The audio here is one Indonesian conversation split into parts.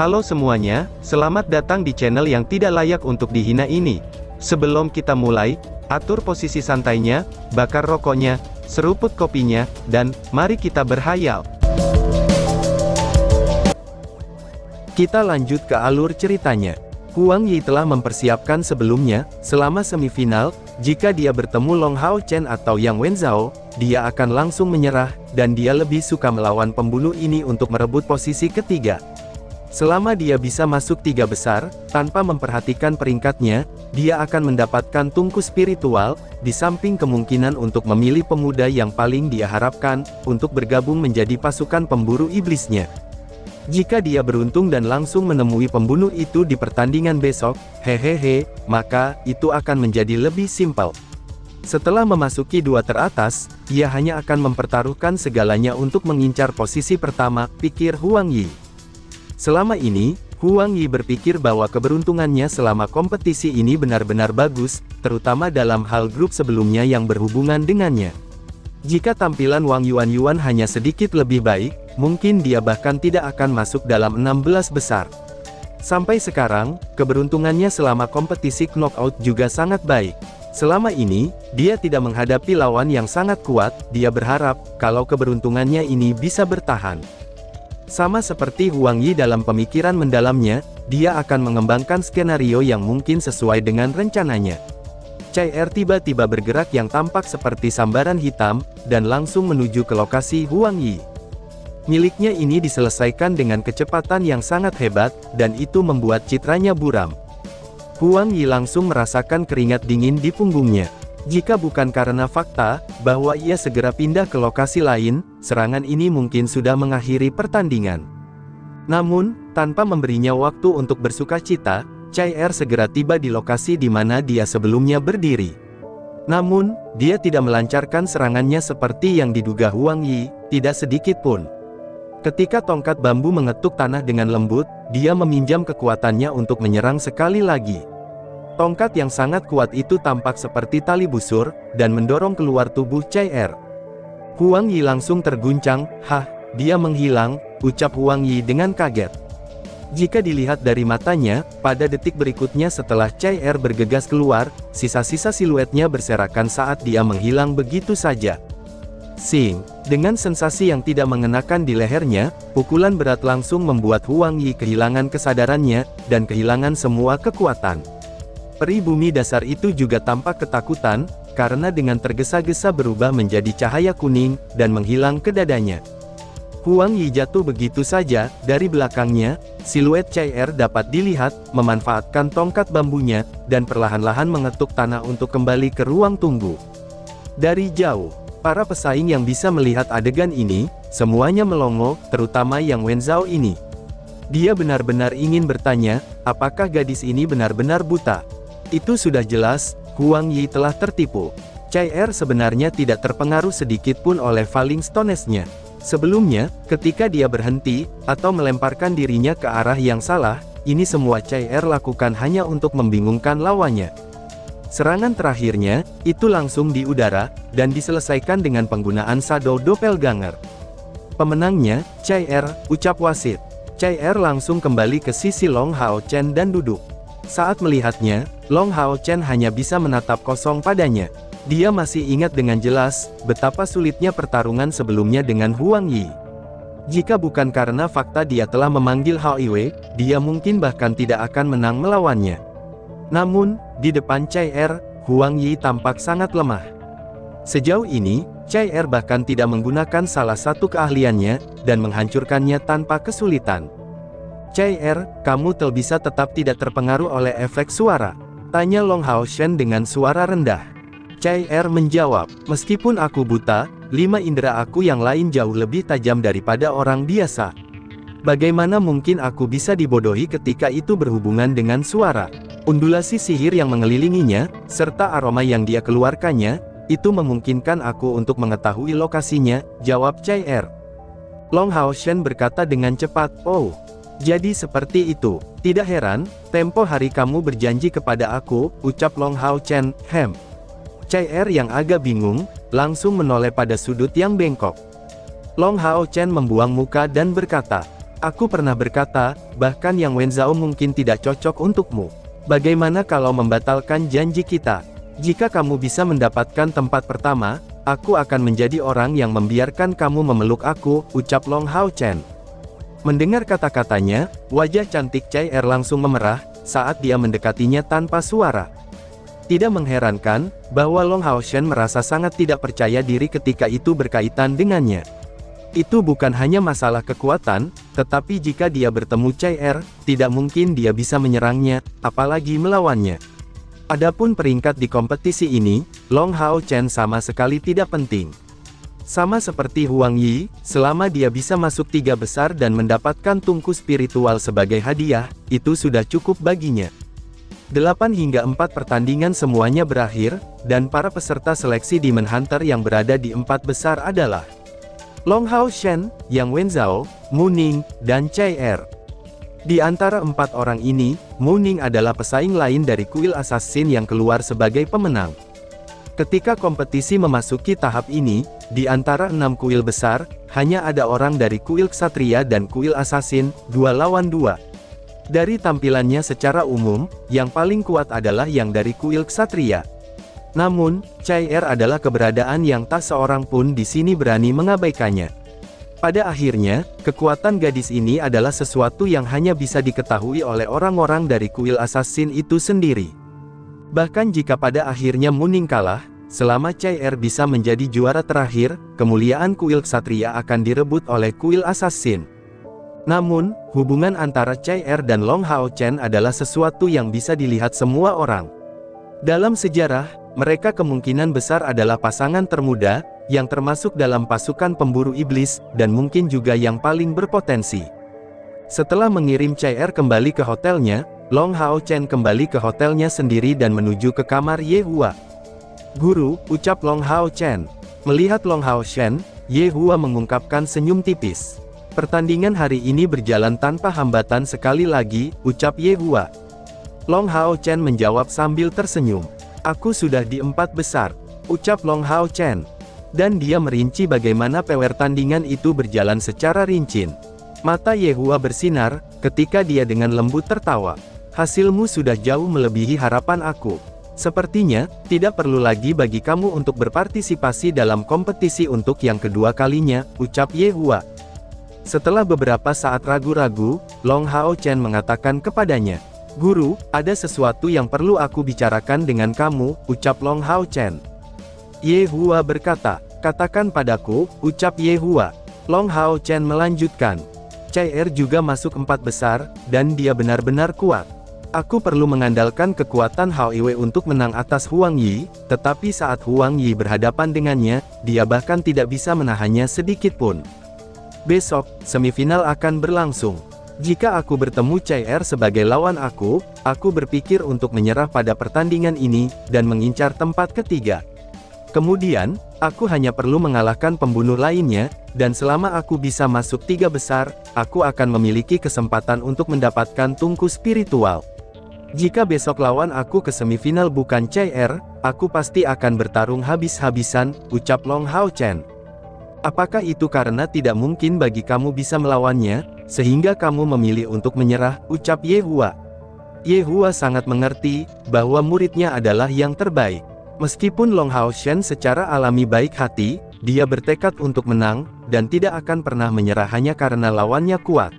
Halo semuanya, selamat datang di channel yang tidak layak untuk dihina ini. Sebelum kita mulai, atur posisi santainya, bakar rokoknya, seruput kopinya, dan mari kita berhayal. Kita lanjut ke alur ceritanya. Huang Yi telah mempersiapkan sebelumnya, selama semifinal, jika dia bertemu Long Hao Chen atau Yang Wenzhao, dia akan langsung menyerah, dan dia lebih suka melawan pembunuh ini untuk merebut posisi ketiga. Selama dia bisa masuk tiga besar, tanpa memperhatikan peringkatnya, dia akan mendapatkan tungku spiritual, di samping kemungkinan untuk memilih pemuda yang paling dia harapkan, untuk bergabung menjadi pasukan pemburu iblisnya. Jika dia beruntung dan langsung menemui pembunuh itu di pertandingan besok, hehehe, maka itu akan menjadi lebih simpel. Setelah memasuki dua teratas, ia hanya akan mempertaruhkan segalanya untuk mengincar posisi pertama, pikir Huang Yi. Selama ini, Huang Yi berpikir bahwa keberuntungannya selama kompetisi ini benar-benar bagus, terutama dalam hal grup sebelumnya yang berhubungan dengannya. Jika tampilan Wang Yuan hanya sedikit lebih baik, mungkin dia bahkan tidak akan masuk dalam 16 besar. Sampai sekarang, keberuntungannya selama kompetisi knockout juga sangat baik. Selama ini, dia tidak menghadapi lawan yang sangat kuat, dia berharap, kalau keberuntungannya ini bisa bertahan. Sama seperti Huang Yi dalam pemikiran mendalamnya, dia akan mengembangkan skenario yang mungkin sesuai dengan rencananya. Chai Er tiba-tiba bergerak yang tampak seperti sambaran hitam, dan langsung menuju ke lokasi Huang Yi. Miliknya ini diselesaikan dengan kecepatan yang sangat hebat, dan itu membuat citranya buram. Huang Yi langsung merasakan keringat dingin di punggungnya. Jika bukan karena fakta, bahwa ia segera pindah ke lokasi lain, serangan ini mungkin sudah mengakhiri pertandingan. Namun, tanpa memberinya waktu untuk bersukacita, Chai Er segera tiba di lokasi di mana dia sebelumnya berdiri. Namun, dia tidak melancarkan serangannya seperti yang diduga Huang Yi, tidak sedikit pun. Ketika tongkat bambu mengetuk tanah dengan lembut, dia meminjam kekuatannya untuk menyerang sekali lagi. Tongkat yang sangat kuat itu tampak seperti tali busur, dan mendorong keluar tubuh Chai Er. Huang Yi langsung terguncang, dia menghilang, ucap Huang Yi dengan kaget. Jika dilihat dari matanya, pada detik berikutnya setelah Chai Er bergegas keluar, sisa-sisa siluetnya berserakan saat dia menghilang begitu saja. Sing, dengan sensasi yang tidak mengenakan di lehernya, pukulan berat langsung membuat Huang Yi kehilangan kesadarannya, dan kehilangan semua kekuatan. Peri bumi dasar itu juga tampak ketakutan, karena dengan tergesa-gesa berubah menjadi cahaya kuning, dan menghilang ke dadanya. Huang Yi jatuh begitu saja, dari belakangnya, siluet Chai Er dapat dilihat, memanfaatkan tongkat bambunya, dan perlahan-lahan mengetuk tanah untuk kembali ke ruang tunggu. Dari jauh, para pesaing yang bisa melihat adegan ini, semuanya melongo, terutama Yang Wenzhao ini. Dia benar-benar ingin bertanya, apakah gadis ini benar-benar buta? Itu sudah jelas, Huang Yi telah tertipu. Chai Er sebenarnya tidak terpengaruh sedikit pun oleh Falling Stones-nya. Sebelumnya, ketika dia berhenti, atau melemparkan dirinya ke arah yang salah, ini semua Chai Er lakukan hanya untuk membingungkan lawannya. Serangan terakhirnya, itu langsung di udara, dan diselesaikan dengan penggunaan Shadow Doppelganger. Pemenangnya, Chai Er, ucap wasit. Chai Er langsung kembali ke sisi Long Hao Chen dan duduk. Saat melihatnya, Long Hao Chen hanya bisa menatap kosong padanya. Dia masih ingat dengan jelas, betapa sulitnya pertarungan sebelumnya dengan Huang Yi. Jika bukan karena fakta dia telah memanggil Hao Iwei, dia mungkin bahkan tidak akan menang melawannya. Namun, di depan Chai Er, Huang Yi tampak sangat lemah. Sejauh ini, Chai Er bahkan tidak menggunakan salah satu keahliannya, dan menghancurkannya tanpa kesulitan. Chai Er, kamu bisa tetap tidak terpengaruh oleh efek suara? Tanya Long Hao Shen dengan suara rendah. Chai Er menjawab, meskipun aku buta, 5 indera aku yang lain jauh lebih tajam daripada orang biasa. Bagaimana mungkin aku bisa dibodohi ketika itu berhubungan dengan suara? Undulasi sihir yang mengelilinginya, serta aroma yang dia keluarkannya, itu memungkinkan aku untuk mengetahui lokasinya, jawab Chai Er. Long Hao Shen berkata dengan cepat, oh, jadi seperti itu. Tidak heran, tempo hari kamu berjanji kepada aku, ucap Long Hao Chen, Chai Er yang agak bingung, langsung menoleh pada sudut yang bengkok. Long Hao Chen membuang muka dan berkata, Aku pernah berkata, bahkan Yang Wenzhao mungkin tidak cocok untukmu. Bagaimana kalau membatalkan janji kita? Jika kamu bisa mendapatkan tempat pertama, aku akan menjadi orang yang membiarkan kamu memeluk aku, ucap Long Hao Chen. Mendengar kata-katanya, wajah cantik Chai Er langsung memerah, saat dia mendekatinya tanpa suara. Tidak mengherankan, bahwa Long Hao Chen merasa sangat tidak percaya diri ketika itu berkaitan dengannya. Itu bukan hanya masalah kekuatan, tetapi jika dia bertemu Chai Er, tidak mungkin dia bisa menyerangnya, apalagi melawannya. Adapun peringkat di kompetisi ini, Long Hao Chen sama sekali tidak penting. Sama seperti Huang Yi, selama dia bisa masuk 3 besar dan mendapatkan tungku spiritual sebagai hadiah, itu sudah cukup baginya. 8 hingga 4 pertandingan semuanya berakhir, dan para peserta seleksi Demon Hunter yang berada di 4 besar adalah Long Hao Chen, Yang Wenzhao, Mu Ning, dan Chai Er. Di antara 4 orang ini, Mu Ning adalah pesaing lain dari kuil assassin yang keluar sebagai pemenang. Ketika kompetisi memasuki tahap ini, di antara 6 kuil besar, hanya ada orang dari kuil ksatria dan kuil assassin, 2 lawan 2. Dari tampilannya secara umum, yang paling kuat adalah yang dari kuil ksatria. Namun, Chai Er adalah keberadaan yang tak seorang pun di sini berani mengabaikannya. Pada akhirnya, kekuatan gadis ini adalah sesuatu yang hanya bisa diketahui oleh orang-orang dari kuil assassin itu sendiri. Bahkan jika pada akhirnya Mu Ning kalah, selama Chai Er bisa menjadi juara terakhir, kemuliaan kuil ksatria akan direbut oleh kuil assassin. Namun, hubungan antara Chai Er dan Long Hao Chen adalah sesuatu yang bisa dilihat semua orang. Dalam sejarah, mereka kemungkinan besar adalah pasangan termuda, yang termasuk dalam pasukan pemburu iblis, dan mungkin juga yang paling berpotensi. Setelah mengirim Chai Er kembali ke hotelnya, Long Hao Chen kembali ke hotelnya sendiri dan menuju ke kamar Ye Hua. "Guru," ucap Long Hao Chen. Melihat Long Hao Chen, Ye Hua mengungkapkan senyum tipis. "Pertandingan hari ini berjalan tanpa hambatan sekali lagi," ucap Ye Hua. Long Hao Chen menjawab sambil tersenyum. "Aku sudah di 4 besar," ucap Long Hao Chen. Dan dia merinci bagaimana pertandingan itu berjalan secara rinci. Mata Ye Hua bersinar, ketika dia dengan lembut tertawa. "Hasilmu sudah jauh melebihi harapan aku. Sepertinya, tidak perlu lagi bagi kamu untuk berpartisipasi dalam kompetisi untuk yang kedua kalinya," ucap Ye Hua. Setelah beberapa saat ragu-ragu, Long Hao Chen mengatakan kepadanya, "Guru, ada sesuatu yang perlu aku bicarakan dengan kamu," ucap Long Hao Chen. Ye Hua berkata, "Katakan padaku," ucap Ye Hua. Long Hao Chen melanjutkan, "Chai Er juga masuk 4 besar, dan dia benar-benar kuat. Aku perlu mengandalkan kekuatan Hao Iwe untuk menang atas Huang Yi, tetapi saat Huang Yi berhadapan dengannya, dia bahkan tidak bisa menahannya sedikit pun. Besok, semifinal akan berlangsung. Jika aku bertemu Chai Er sebagai lawan aku berpikir untuk menyerah pada pertandingan ini, dan mengincar tempat ketiga. Kemudian, aku hanya perlu mengalahkan pembunuh lainnya, dan selama aku bisa masuk 3 besar, aku akan memiliki kesempatan untuk mendapatkan tungku spiritual. Jika besok lawan aku ke semifinal bukan Chai Er, aku pasti akan bertarung habis-habisan," ucap Long Hao Chen. "Apakah itu karena tidak mungkin bagi kamu bisa melawannya, sehingga kamu memilih untuk menyerah?" ucap Ye Hua. Ye Hua sangat mengerti, bahwa muridnya adalah yang terbaik. Meskipun Long Hao Chen secara alami baik hati, dia bertekad untuk menang, dan tidak akan pernah menyerah hanya karena lawannya kuat.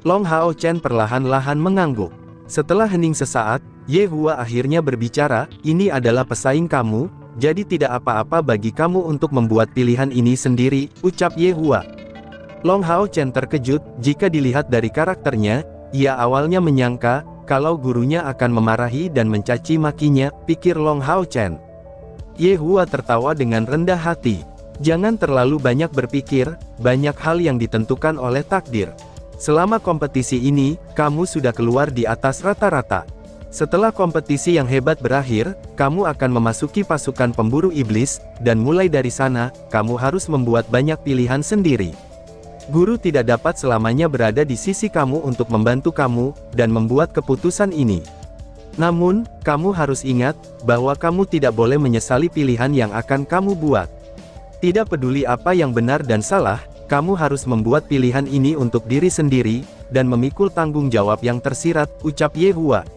Long Hao Chen perlahan-lahan mengangguk. Setelah hening sesaat, Ye Hua akhirnya berbicara, "Ini adalah pesaing kamu, jadi tidak apa-apa bagi kamu untuk membuat pilihan ini sendiri," ucap Ye Hua. Long Hao Chen terkejut, jika dilihat dari karakternya, ia awalnya menyangka, kalau gurunya akan memarahi dan mencaci makinya, pikir Long Hao Chen. Ye Hua tertawa dengan rendah hati. "Jangan terlalu banyak berpikir, banyak hal yang ditentukan oleh takdir. Selama kompetisi ini, kamu sudah keluar di atas rata-rata. Setelah kompetisi yang hebat berakhir, kamu akan memasuki pasukan pemburu iblis, dan mulai dari sana, kamu harus membuat banyak pilihan sendiri. Guru tidak dapat selamanya berada di sisi kamu untuk membantu kamu, dan membuat keputusan ini. Namun, kamu harus ingat, bahwa kamu tidak boleh menyesali pilihan yang akan kamu buat. Tidak peduli apa yang benar dan salah, kamu harus membuat pilihan ini untuk diri sendiri, dan memikul tanggung jawab yang tersirat, ucap Ye Hua.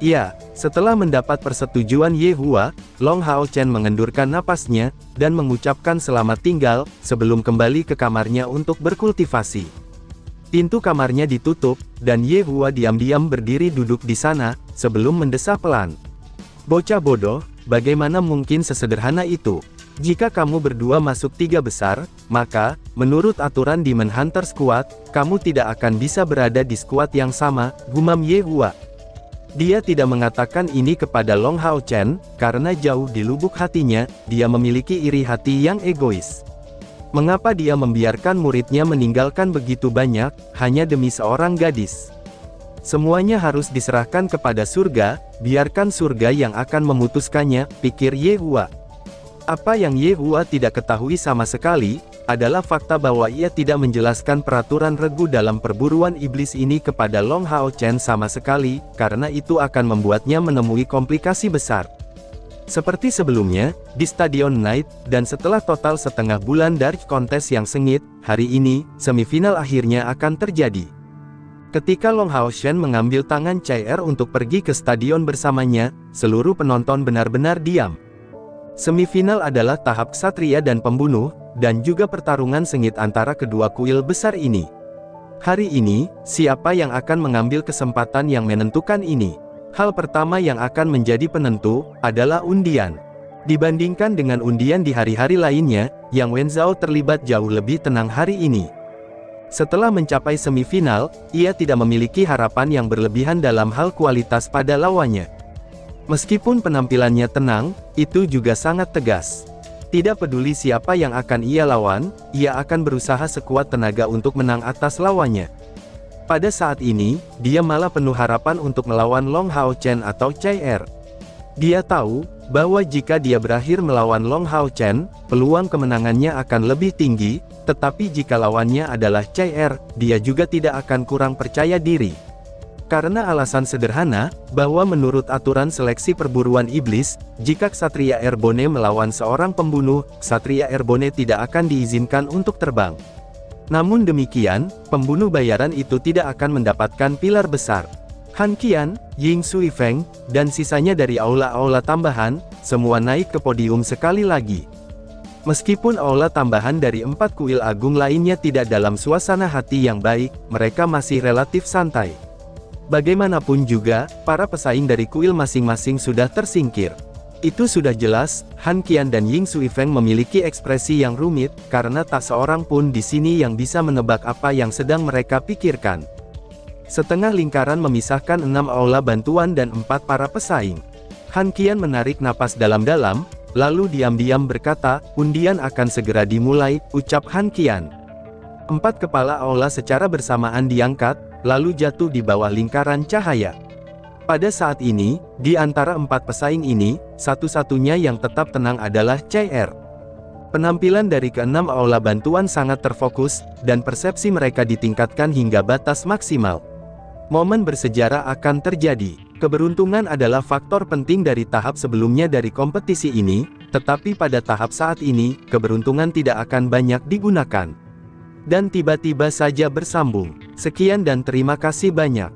Iya, setelah mendapat persetujuan Ye Hua, Long Hao Chen mengendurkan napasnya, dan mengucapkan selamat tinggal, sebelum kembali ke kamarnya untuk berkultivasi. Pintu kamarnya ditutup, dan Ye Hua diam-diam berdiri duduk di sana, sebelum mendesah pelan. Bocah bodoh, bagaimana mungkin sesederhana itu? Jika kamu berdua masuk 3 besar, maka, menurut aturan Demon Hunter Squad, kamu tidak akan bisa berada di squad yang sama, gumam Ye Hua. Dia tidak mengatakan ini kepada Long Hao Chen, karena jauh di lubuk hatinya, dia memiliki iri hati yang egois. Mengapa dia membiarkan muridnya meninggalkan begitu banyak, hanya demi seorang gadis? Semuanya harus diserahkan kepada surga, biarkan surga yang akan memutuskannya, pikir Ye Hua. Apa yang Ye Hua tidak ketahui sama sekali, adalah fakta bahwa ia tidak menjelaskan peraturan regu dalam perburuan iblis ini kepada Long Hao Chen sama sekali, karena itu akan membuatnya menemui komplikasi besar. Seperti sebelumnya, di Stadion Night, dan setelah total setengah bulan Dark Contest yang sengit, hari ini, semifinal akhirnya akan terjadi. Ketika Long Hao Chen mengambil tangan Chai untuk pergi ke stadion bersamanya, seluruh penonton benar-benar diam. Semifinal adalah tahap ksatria dan pembunuh, dan juga pertarungan sengit antara kedua kuil besar ini. Hari ini, siapa yang akan mengambil kesempatan yang menentukan ini? Hal pertama yang akan menjadi penentu, adalah undian. Dibandingkan dengan undian di hari-hari lainnya, Yang Wenzhao terlibat jauh lebih tenang hari ini. Setelah mencapai semifinal, ia tidak memiliki harapan yang berlebihan dalam hal kualitas pada lawannya. Meskipun penampilannya tenang, itu juga sangat tegas. Tidak peduli siapa yang akan ia lawan, ia akan berusaha sekuat tenaga untuk menang atas lawannya. Pada saat ini, dia malah penuh harapan untuk melawan Long Hao Chen atau Chai. Dia tahu, bahwa jika dia berakhir melawan Long Hao Chen, peluang kemenangannya akan lebih tinggi, tetapi jika lawannya adalah Chai, dia juga tidak akan kurang percaya diri. Karena alasan sederhana, bahwa menurut aturan seleksi perburuan iblis, jika Ksatria Airborne melawan seorang pembunuh, Ksatria Airborne tidak akan diizinkan untuk terbang. Namun demikian, pembunuh bayaran itu tidak akan mendapatkan pilar besar. Han Qian, Ying Sui Feng, dan sisanya dari aula-aula tambahan, semua naik ke podium sekali lagi. Meskipun aula tambahan dari 4 kuil agung lainnya tidak dalam suasana hati yang baik, mereka masih relatif santai. Bagaimanapun juga, para pesaing dari kuil masing-masing sudah tersingkir. Itu sudah jelas, Han Qian dan Ying Sui Feng memiliki ekspresi yang rumit, karena tak seorang pun di sini yang bisa menebak apa yang sedang mereka pikirkan. Setengah lingkaran memisahkan 6 aula bantuan dan 4 para pesaing. Han Qian menarik napas dalam-dalam, lalu diam-diam berkata, undian akan segera dimulai, ucap Han Qian. 4 kepala aula secara bersamaan diangkat, lalu jatuh di bawah lingkaran cahaya. Pada saat ini, di antara 4 pesaing ini, satu-satunya yang tetap tenang adalah Chai. Penampilan dari ke-6 aula bantuan sangat terfokus, dan persepsi mereka ditingkatkan hingga batas maksimal. Momen bersejarah akan terjadi. Keberuntungan adalah faktor penting dari tahap sebelumnya dari kompetisi ini, tetapi pada tahap saat ini, keberuntungan tidak akan banyak digunakan. Dan tiba-tiba saja bersambung. Sekian dan terima kasih banyak.